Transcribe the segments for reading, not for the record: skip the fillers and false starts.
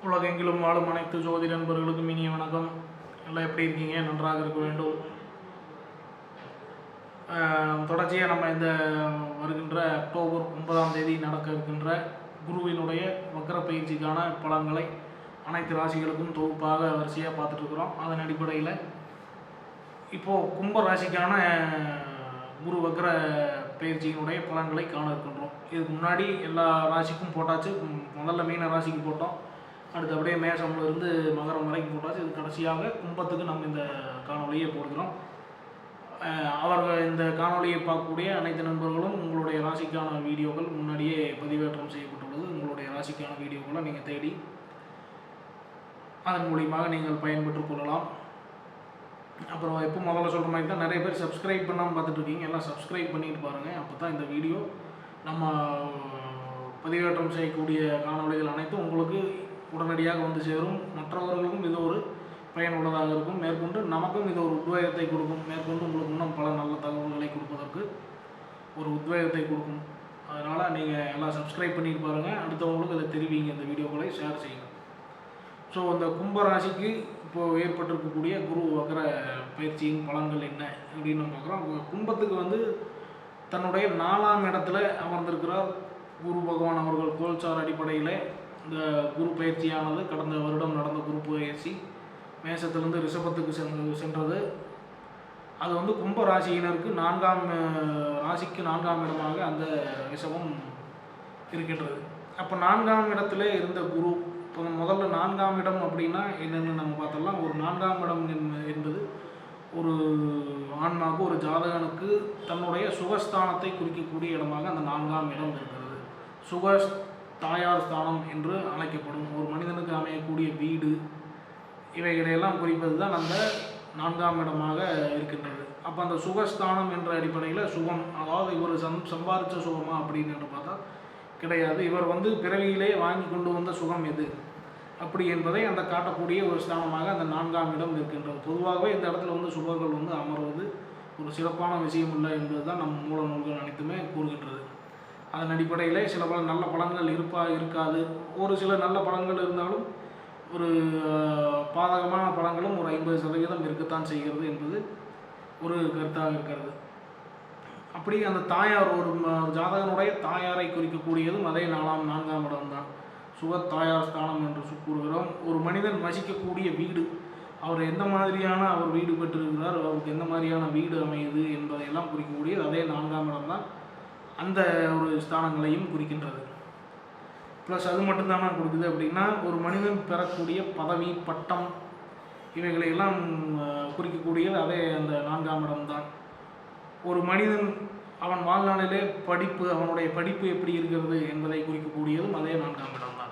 உலகெங்கிலும் வாழும் அனைத்து ஜோதி நண்பர்களுக்கும் இனிய வணக்கம். எல்லாம் எப்படி இருக்கீங்க? நன்றாக இருக்க வேண்டும். தொடர்ச்சியாக நம்ம இந்த வருகின்ற அக்டோபர் 9ஆம் தேதி நடக்க இருக்கின்ற குருவினுடைய வக்ர பயிற்சிக்கான பலன்களை அனைத்து ராசிகளுக்கும் தொகுப்பாக வரிசையாக பார்த்துட்ருக்குறோம். அதன் அடிப்படையில் இப்போது கும்ப ராசிக்கான குரு வக்ர பயிற்சியினுடைய பலன்களை காண இருக்கின்றோம். இதுக்கு முன்னாடி எல்லா ராசிக்கும் போட்டாச்சு. முதல்ல மீன ராசிக்கு போட்டோம், அடுத்து அப்படியே மேஷம்லேருந்து மகரம் வரைக்கும் போட்டாச்சு. இது கடைசியாக கும்பத்துக்கு நம்ம இந்த காணொலியை போடுகிறோம். அவர்கள் இந்த காணொலியை பார்க்கக்கூடிய அனைத்து நண்பர்களும் உங்களுடைய ராசிக்கான வீடியோக்கள் முன்னாடியே பதிவேற்றம் செய்யப்பட்டுள்ளது. உங்களுடைய ராசிக்கான வீடியோக்களை நீங்கள் தேடி அதன் மூலியமாக நீங்கள் பயன்பெற்று கொள்ளலாம். அப்புறம் எப்போ முதல்ல சொல்கிற மாதிரி தான் நிறைய பேர் சப்ஸ்கிரைப் பண்ணாமல் பார்த்துட்ருக்கீங்க. எல்லாம் சப்ஸ்கிரைப் பண்ணிட்டு பாருங்கள். அப்போ தான் இந்த வீடியோ நம்ம பதிவேற்றம் செய்யக்கூடிய காணொலிகள் அனைத்தும் உங்களுக்கு உடனடியாக வந்து சேரும். மற்றவர்களுக்கும் இது ஒரு பயனுள்ளதாக இருக்கும். மேற்கொண்டு நமக்கும் இது ஒரு உத்வேகத்தை கொடுக்கும். மேற்கொண்டு உங்களுக்கு இன்னும் பல நல்ல தகவல்களை கொடுப்பதற்கு ஒரு உத்வேகத்தை கொடுக்கும். அதனால் நீங்கள் எல்லாம் சப்ஸ்கிரைப் பண்ணிட்டு பாருங்கள். அடுத்தவங்களுக்கு அதை தெரிவிங்க, இந்த வீடியோக்களை ஷேர் செய்யுங்க. ஸோ இந்த கும்பராசிக்கு இப்போது ஏற்பட்டிருக்கக்கூடிய குரு வக்ர பயிற்சியின் பலன்கள் என்ன அப்படின்னு நம்ம பார்க்குறோம். கும்பத்துக்கு வந்து தன்னுடைய 4ஆம் இடத்துல அமர்ந்திருக்கிறார் குரு பகவான் அவர்கள். கோல்சார் அடிப்படையில் இந்த குரு பயிற்சியானது கடந்த வருடம் நடந்த குரு பயிற்சி மேஷத்திலிருந்து ரிஷபத்துக்கு சென்றது. அது வந்து கும்ப ராசியினருக்கு 4ஆம் ராசிக்கு 4ஆம் இடமாக அந்த ரிஷபம் இருக்கின்றது. அப்போ 4ஆம் இடத்துல இருந்த குரு இப்போ முதல்ல 4ஆம் இடம் அப்படின்னா என்னென்னு நம்ம பார்த்தோம்னா, ஒரு 4ஆம் இடம் என்பது ஒரு ஆன்மாவுக்கு, ஒரு ஜாதகனுக்கு தன்னுடைய சுகஸ்தானத்தை குறிக்கக்கூடிய இடமாக அந்த 4ஆம் இடம் இருக்கிறது. சுக தாயார் ஸ்தானம் என்று அழைக்கப்படும். ஒரு மனிதனுக்கு அமையக்கூடிய வீடு, இவைகளையெல்லாம் குறிப்பது தான் அந்த 4ஆம் இடமாக இருக்கின்றது. அப்போ அந்த சுகஸ்தானம் என்ற அடிப்படையில் சுகம், அதாவது இவர் சம்பாதிச்ச சுகமா அப்படின்னு பார்த்தா கிடையாது. இவர் வந்து பிறவியிலே வாங்கி கொண்டு வந்த சுகம் எது அப்படி என்பதை அந்த காட்டக்கூடிய ஒரு ஸ்தானமாக அந்த 4ஆம் இடம் இருக்கின்றது. பொதுவாகவே இந்த இடத்துல வந்து சுபர்கள் வந்து அமர்வது ஒரு சிறப்பான விஷயம் இல்லை என்பது தான் நம் மூல நூல்கள் அனைத்துமே கூறுகின்றது. அதன் அடிப்படையில் சில பல நல்ல பலன்கள் இருக்காது. ஒரு சில நல்ல பலன்கள் இருந்தாலும் ஒரு பாதகமான பலன்களும் ஒரு 50% இருக்கத்தான் செய்கிறது என்பது ஒரு கருத்தாக இருக்கிறது. அப்படி அந்த தாயார், ஒரு ஜாதகனுடைய தாயாரை குறிக்கக்கூடியதும் அதே 4ஆம் இடம் தான். சுக தாயார் ஸ்தானம் என்று கூறுகிறோம். ஒரு மனிதன் வசிக்கக்கூடிய வீடு, அவர் எந்த மாதிரியான அவர் வீடு பெற்றிருக்கிறார், அவருக்கு எந்த மாதிரியான வீடு அமையுது என்பதையெல்லாம் குறிக்கக்கூடியது அதே 4ஆம் இடம் தான். அந்த ஒரு ஸ்தானங்களையும் குறிக்கின்றது. ப்ளஸ் அது மட்டும்தானே கொடுக்குது அப்படின்னா, ஒரு மனிதன் பெறக்கூடிய பதவி, பட்டம், இவைகளையெல்லாம் குறிக்கக்கூடியது அதே அந்த 4ஆம் இடம் தான். ஒரு மனிதன் அவன் வாழ்நாளிலே படிப்பு, அவனுடைய படிப்பு எப்படி இருக்கிறது என்பதை குறிக்கக்கூடியதும் அதே 4ஆம் இடம் தான்.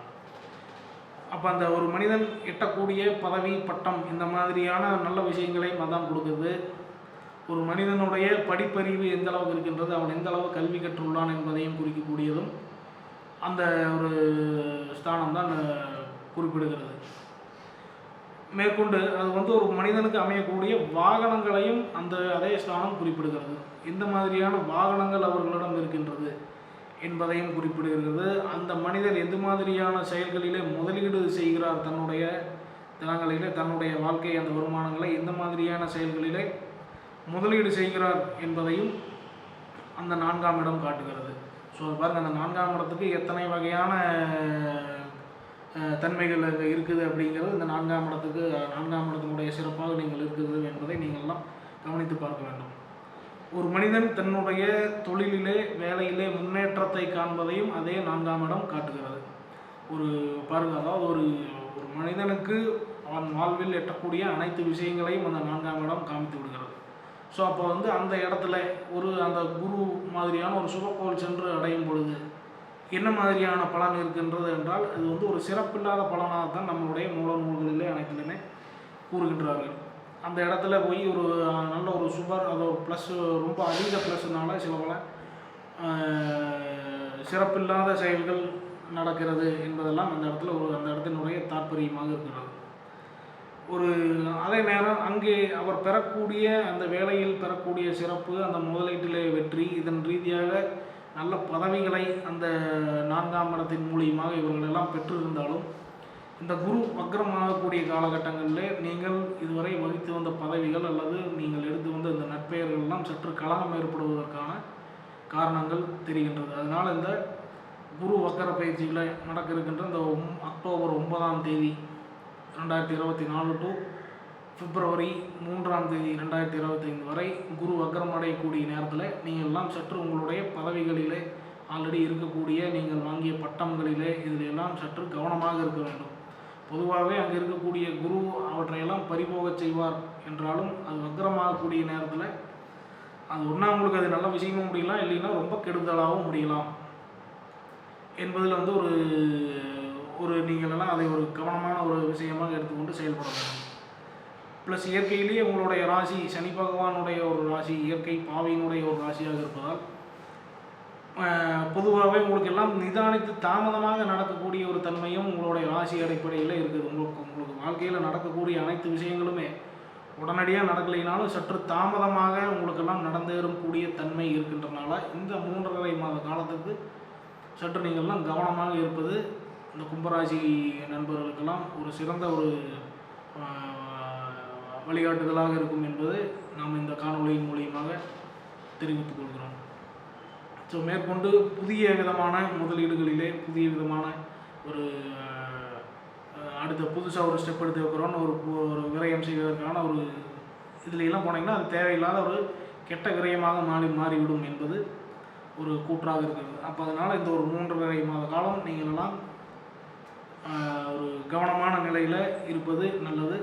அப்போ அந்த ஒரு மனிதன் எட்டக்கூடிய பதவி, பட்டம், இந்த மாதிரியான நல்ல விஷயங்களையும் அதான் கொடுக்குது. ஒரு மனிதனுடைய படிப்பறிவு எந்த அளவுக்கு இருக்கின்றது, அவன் எந்த அளவு கல்வி கற்றுள்ளான் என்பதையும் குறிக்கக்கூடியதும் அந்த ஒரு ஸ்தானம் தான் குறிப்பிடுகிறது. மேற்கொண்டு அது வந்து ஒரு மனிதனுக்கு அமையக்கூடிய வாகனங்களையும் அந்த அதே ஸ்தானம் குறிப்பிடுகிறது. எந்த மாதிரியான வாகனங்கள் அவர்களிடம் இருக்கின்றது என்பதையும் குறிப்பிடுகிறது. அந்த மனிதர் எந்த மாதிரியான செயல்களிலே முதலீடு செய்கிறார், தன்னுடைய தனங்களிலே, தன்னுடைய வாழ்க்கை, அந்த வருமானங்களை எந்த மாதிரியான செயல்களிலே முதலீடு செய்கிறார் என்பதையும் அந்த 4ஆம் இடம் காட்டுகிறது. ஸோ பாருங்கள், அந்த 4ஆம் இடத்துக்கு எத்தனை வகையான தன்மைகள் அங்கே இருக்குது அப்படிங்கிறது இந்த 4ஆம் இடத்துக்கு, 4ஆம் இடத்தினுடைய சிறப்பாக நீங்கள் இருக்குது என்பதை நீங்கள்லாம் கவனித்து பார்க்க வேண்டும். ஒரு மனிதன் தன்னுடைய தொழிலிலே, வேலையிலே முன்னேற்றத்தை காண்பதையும் அதே 4ஆம் இடம் காட்டுகிறது. ஒரு பாருங்கள், அதாவது ஒரு ஒரு மனிதனுக்கு அவன் வாழ்வில் எட்டக்கூடிய அனைத்து விஷயங்களையும் அந்த 4ஆம் இடம் காமித்து விடுகிறது. ஸோ அப்போ வந்து அந்த இடத்துல ஒரு அந்த குரு மாதிரியான ஒரு சுபக்கோள் சென்று அடையும் பொழுது என்ன மாதிரியான பலன் இருக்கின்றது என்றால், இது வந்து ஒரு சிறப்பில்லாத பலனாக தான் நம்மளுடைய மூல நூல்களிலே அனைத்திலுமே கூறுகின்றார்கள். அந்த இடத்துல போய் ஒரு நல்ல ஒரு சுபர், அதோ ப்ளஸ் ரொம்ப அதிக ப்ளஸ்னால சில பல சிறப்பில்லாத செயல்கள் நடக்கிறது என்பதெல்லாம் அந்த இடத்துல அந்த இடத்தினுடைய தாற்பயமாக இருக்கிறது. ஒரு அதே நேரம் அங்கே அவர் பெறக்கூடிய அந்த வேலையில் பெறக்கூடிய சிறப்பு, அந்த முதலீட்டிலே வெற்றி, இதன் ரீதியாக நல்ல பதவிகளை அந்த 4ஆம் இடத்தின் மூலியமாக இவர்களெல்லாம் பெற்றிருந்தாலும் இந்த குரு வக்ரமாகக்கூடிய காலகட்டங்களில் நீங்கள் இதுவரை வகித்து வந்த பதவிகள் அல்லது நீங்கள் எடுத்து வந்த இந்த நற்பெயர்கள்லாம் சற்று களங்கம் ஏற்படுவதற்கான காரணங்கள் தெரிகின்றது. அதனால் இந்த குரு வக்கர பயிற்சியில் நடக்க இருக்கின்ற இந்த அக்டோபர் 9ஆம் தேதி 2024 டு பிப்ரவரி 3ஆம் தேதி 2025 வரை குரு வக்கரம் அடையக்கூடிய நேரத்தில் நீங்கள் எல்லாம் சற்று உங்களுடைய பதவிகளிலே ஆல்ரெடி இருக்கக்கூடிய நீங்கள் வாங்கிய பட்டங்களிலே இதிலெல்லாம் சற்று கவனமாக இருக்க வேண்டும். பொதுவாகவே அங்கே இருக்கக்கூடிய குரு அவற்றையெல்லாம் பறிபோகச் செய்வார் என்றாலும் அது வக்கரமாகக்கூடிய நேரத்தில் அது ஒன்றா உங்களுக்கு அது நல்ல விஷயமும் முடியலாம், இல்லைன்னா ரொம்ப கெடுதலாகவும் முடியலாம் என்பதில் வந்து ஒரு நீங்களெல்லாம் அதை ஒரு கவனமான ஒரு விஷயமாக எடுத்துக்கொண்டு செயல்பட வேண்டும். ப்ளஸ் இயற்கையிலேயே உங்களுடைய ராசி சனி பகவானுடைய ஒரு ராசி, இயற்கை பாவியினுடைய ஒரு ராசியாக இருப்பதால் பொதுவாகவே உங்களுக்கு எல்லாம் நிதானித்து தாமதமாக நடக்கக்கூடிய ஒரு தன்மையும் உங்களுடைய ராசி அடிப்படையில் இருக்குது. உங்களுக்கு வாழ்க்கையில் நடக்கக்கூடிய அனைத்து விஷயங்களுமே உடனடியாக நடக்கலைனாலும் சற்று தாமதமாக உங்களுக்கெல்லாம் நடந்தேறக்கூடிய தன்மை இருக்கின்றனால இந்த 3.5 மாத காலத்துக்கு சற்று நீங்கள்லாம் கவனமாக இருப்பது இந்த கும்பராசி நண்பர்களுக்கெல்லாம் ஒரு சிறந்த ஒரு வழிகாட்டுதலாக இருக்கும் என்பது நாம் இந்த காணொலியின் மூலியமாக தெரிவித்துக் கொள்கிறோம். ஸோ மேற்கொண்டு புதிய விதமான முதலீடுகளிலே புதிய விதமான ஒரு அடுத்த புதுசாக ஒரு ஸ்டெப் எடுத்து வைக்கிறோன்னு ஒரு விரயம் செய்வதற்கான ஒரு இதுலாம் போனீங்கன்னா அது தேவையில்லாத ஒரு கெட்ட விரயமாக மாறிவிடும் என்பது ஒரு கூற்றாக இருக்கிறது. அப்போ அதனால் இந்த ஒரு 3.5 மாத காலம் நீங்களெல்லாம் ஒரு கவனமான நிலையில் இருப்பது நல்லது.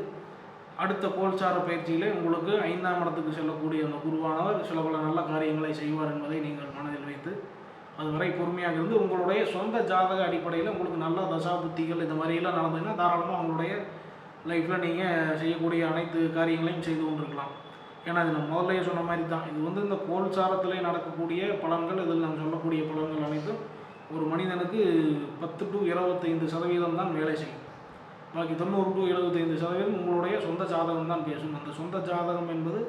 அடுத்த கோல்சார பயிற்சியிலே உங்களுக்கு 5ஆம் இடத்துக்கு செல்லக்கூடிய அந்த குருவானவர் சில பல நல்ல காரியங்களை செய்வார் என்பதை நீங்கள் மனதில் வைத்து அதுவரை பொறுமையாக இருந்து உங்களுடைய சொந்த ஜாதக அடிப்படையில் உங்களுக்கு நல்ல தசா புத்திகள் இந்த மாதிரியெல்லாம் நடந்ததுன்னா தாராளமாக உங்களுடைய லைஃப்பில் நீங்கள் செய்யக்கூடிய அனைத்து காரியங்களையும் செய்து கொண்டிருக்கலாம். ஏன்னா இது நம்ம முதல்லையே சொன்ன மாதிரி தான், இது வந்து இந்த கோல்சாரத்திலே நடக்கக்கூடிய பலன்கள், இதில் நம்ம சொல்லக்கூடிய பலன்கள் அனைத்தும் ஒரு மனிதனுக்கு 10 to 25% தான் வேலை செய்யும். பாக்கி 90 to 75% உங்களுடைய சொந்த ஜாதகம் தான் பேசும். அந்த சொந்த ஜாதகம் என்பது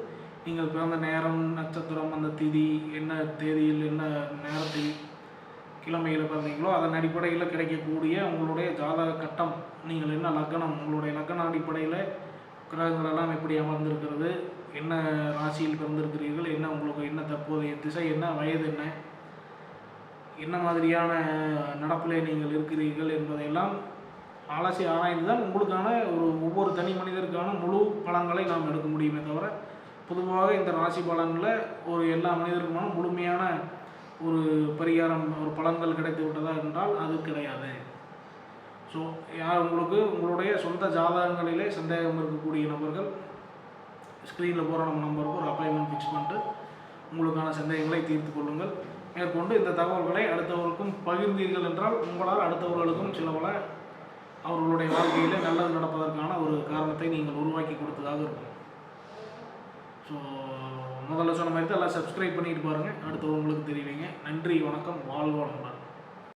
நீங்கள் பிறந்த நேரம், நட்சத்திரம், அந்த திதி, என்ன தேதியில் என்ன நேரத்தில் கிழமையில் பிறந்தீங்களோ அதன் அடிப்படையில் கிடைக்கக்கூடிய உங்களுடைய ஜாதக கட்டம், நீங்கள் என்ன லக்னம், உங்களுடைய லக்ன அடிப்படையில் கிரகங்களெல்லாம் எப்படி அமர்ந்திருக்கிறது, என்ன ராசியில் பிறந்திருக்கிறீர்கள், என்ன உங்களுக்கு என்ன தற்போதைய திசை, என்ன வயது, என்ன மாதிரியான நடப்பிலே நீங்கள் இருக்கிறீர்கள் என்பதையெல்லாம் அலசி ஆராய்ந்து தான் உங்களுக்கான ஒவ்வொரு தனி மனிதருக்கான முழு பலன்களை நாம் எடுக்க முடியுமே தவிர பொதுவாக இந்த ராசி பலனில் எல்லா மனிதருக்குமான முழுமையான ஒரு பரிகாரம் ஒரு பலன்கள் கிடைத்து விட்டதா என்றால் அது கிடையாது. ஸோ உங்களுக்கு உங்களுடைய சொந்த ஜாதகங்களிலே சந்தேகம் இருக்கக்கூடிய நபர்கள் ஸ்க்ரீனில் போகிற நம்ம நம்பருக்கு ஒரு அப்பாயின்மெண்ட் ஃபிக்ஸ் பண்ணிட்டு உங்களுக்கான சந்தேகங்களை தீர்த்து கொள்ளுங்கள். மேற்கொண்டு இந்த தகவல்களை அடுத்தவர்களுக்கும் பகிர்ந்தீர்கள் என்றால் உங்களால் அடுத்தவர்களுக்கும் சில பல அவர்களுடைய வாழ்க்கையில் நல்லது நடப்பதற்கான ஒரு காரணத்தை நீங்கள் உருவாக்கி கொடுத்ததாக இருக்கும். ஸோ முதல்ல சொன்ன மாதிரி தான் எல்லாம் சப்ஸ்கிரைப் பண்ணிட்டு பாருங்கள், அடுத்தவங்களுக்கு தெரிவிங்க. நன்றி, வணக்கம், வாழ்க வளமுடன்.